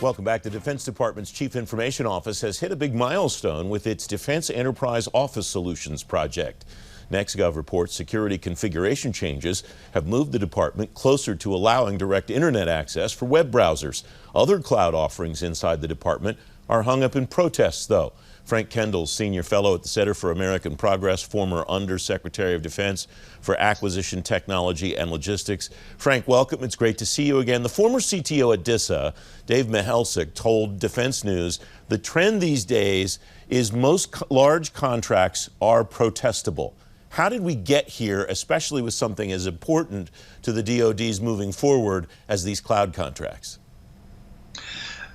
Welcome back. The Defense Department's Chief Information Office has hit a big milestone with its Defense Enterprise Office Solutions project. NextGov reports security configuration changes have moved the department closer to allowing direct internet access for web browsers. Other cloud offerings inside the department are hung up in protests, though. Frank Kendall, Senior Fellow at the Center for American Progress, former Undersecretary of Defense for Acquisition Technology and Logistics. Frank, welcome. It's great to see you again. The former CTO at DISA, Dave Mihalcik, told Defense News the trend these days is most large contracts are protestable. How did we get here, especially with something as important to the DoD's moving forward as these cloud contracts?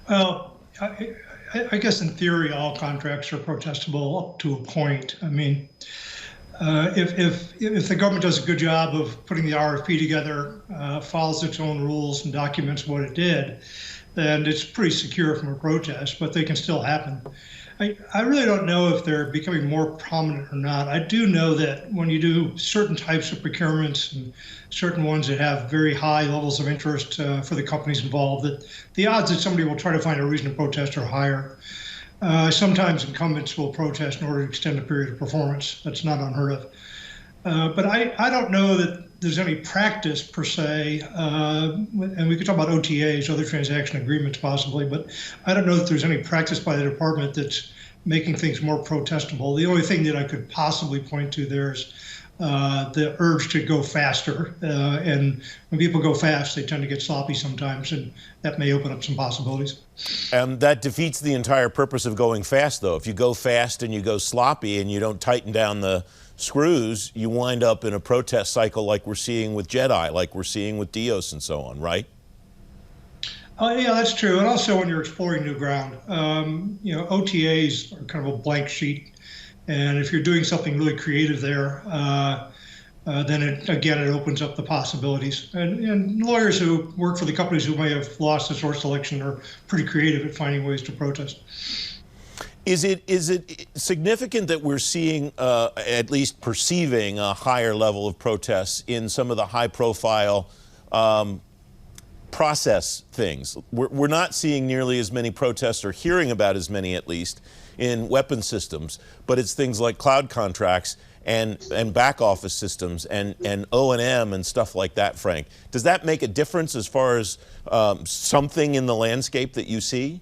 Well, I guess in theory, all contracts are protestable up to a point. I mean, if the government does a good job of putting the RFP together, follows its own rules and documents what it did, then it's pretty secure from a protest, but they can still happen. I really don't know if they're becoming more prominent or not. I do know that when you do certain types of procurements and certain ones that have very high levels of interest for the companies involved, that the odds that somebody will try to find a reason to protest are higher. Sometimes incumbents will protest in order to extend a period of performance. That's not unheard of. But I don't know that there's any practice per se, and we could talk about OTAs, other transaction agreements possibly, but I don't know that there's any practice by the department that's making things more protestable. The only thing that I could possibly point to there is the urge to go faster, and when people go fast, they tend to get sloppy sometimes, and that may open up some possibilities. That defeats the entire purpose of going fast, though. If you go fast and you go sloppy and you don't tighten down the screws, you wind up in a protest cycle like we're seeing with JEDI, like we're seeing with DEOS and so on, right? Yeah, that's true. And also when you're exploring new ground, OTAs are kind of a blank sheet. And if you're doing something really creative there, then it opens up the possibilities. And lawyers who work for the companies who may have lost the source selection are pretty creative at finding ways to protest. Is it significant that we're seeing, at least perceiving, a higher level of protests in some of the high-profile process things? We're not seeing nearly as many protests, or hearing about as many at least, in weapon systems, but it's things like cloud contracts and back office systems and O&M and stuff like that, Frank. Does that make a difference as far as something in the landscape that you see?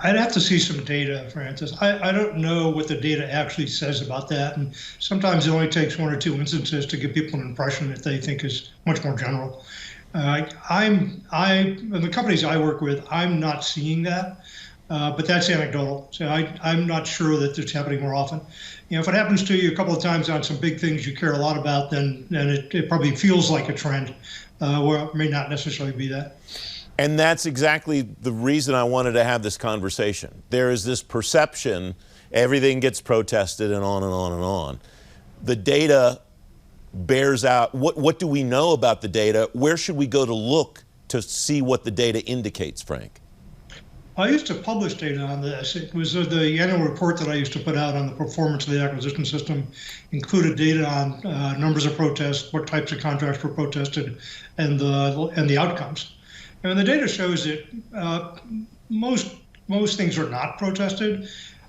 I'd have to see some data, Francis. I don't know what the data actually says about that, and sometimes it only takes one or two instances to give people an impression that they think is much more general. In the companies I work with, I'm not seeing that, but that's anecdotal. So I'm not sure that it's happening more often. If it happens to you a couple of times on some big things you care a lot about, then it probably feels like a trend, where it may not necessarily be that. And that's exactly the reason I wanted to have this conversation. There is this perception everything gets protested and on and on and on. The data bears out. What do we know about the data? Where should we go to look to see what the data indicates, Frank? I used to publish data on this. It was the annual report that I used to put out on the performance of the acquisition system, included data on numbers of protests, what types of contracts were protested, and the outcomes. And the data shows that most things are not protested.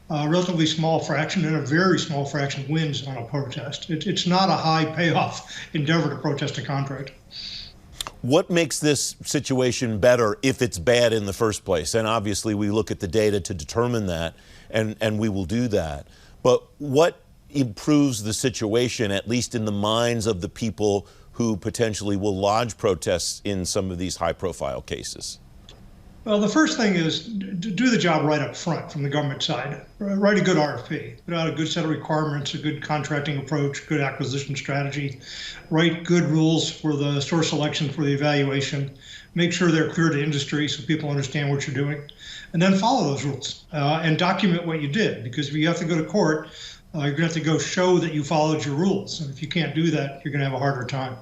A relatively small fraction and a very small fraction wins on a protest. It's not a high payoff endeavor to protest a contract. What makes this situation better if it's bad in the first place? And obviously we look at the data to determine that, and we will do that. But what improves the situation, at least in the minds of the people who potentially will lodge protests in some of these high-profile cases? Well, the first thing is do the job right up front from the government side. Write a good RFP, put out a good set of requirements, a good contracting approach, good acquisition strategy, write good rules for the source selection, for the evaluation, make sure they're clear to industry so people understand what you're doing, and then follow those rules and document what you did, because if you have to go to court, you're going to have to go show that you followed your rules. And if you can't do that, you're going to have a harder time.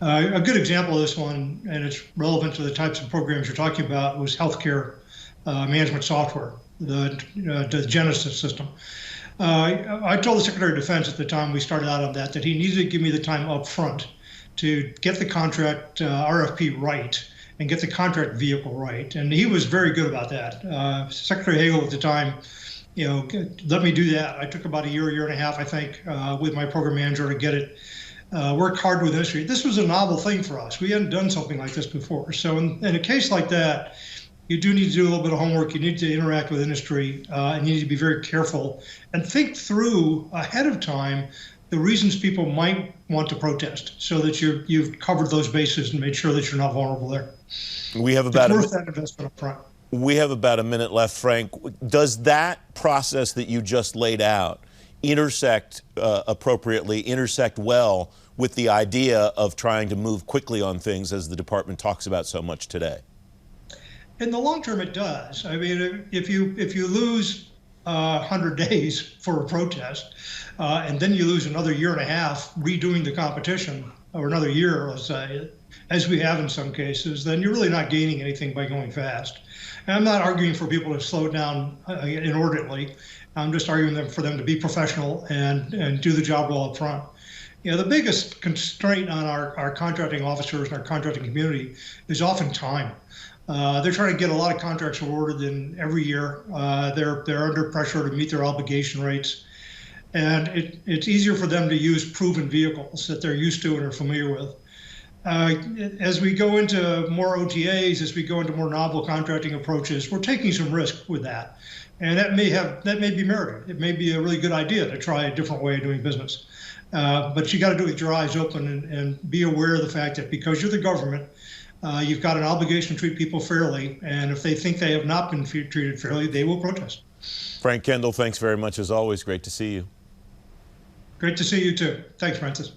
A good example of this one, and it's relevant to the types of programs you're talking about, was healthcare management software, the Genesis system. I told the Secretary of Defense at the time we started out on that he needed to give me the time up front to get the contract RFP right and get the contract vehicle right. And he was very good about that. Secretary Hagel at the time, let me do that. I took about a year and a half, I think, with my program manager to get it. Worked hard with industry. This was a novel thing for us. We hadn't done something like this before. So in a case like that, you do need to do a little bit of homework. You need to interact with industry, and you need to be very careful and think through ahead of time the reasons people might want to protest, so that you've covered those bases and made sure that you're not vulnerable there. We have about it's worth that investment up front. We have about a minute left, Frank. Does that process that you just laid out intersect appropriately, intersect well with the idea of trying to move quickly on things, as the department talks about so much today? In the long term, it does. I mean, if you lose 100 days for a protest, and then you lose another year and a half redoing the competition, or another year, let's say, as we have in some cases, then you're really not gaining anything by going fast. And I'm not arguing for people to slow down inordinately. I'm just arguing for them to be professional and do the job well up front. The biggest constraint on our contracting officers and our contracting community is often time. They're trying to get a lot of contracts awarded in every year. They're under pressure to meet their obligation rates. And it's easier for them to use proven vehicles that they're used to and are familiar with. As we go into more OTAs, as we go into more novel contracting approaches, we're taking some risk with that. And that may be merited. It may be a really good idea to try a different way of doing business. But you got to do it with your eyes open and be aware of the fact that because you're the government, you've got an obligation to treat people fairly. And if they think they have not been treated fairly, they will protest. Frank Kendall, thanks very much as always. Great to see you. Great to see you too. Thanks, Francis.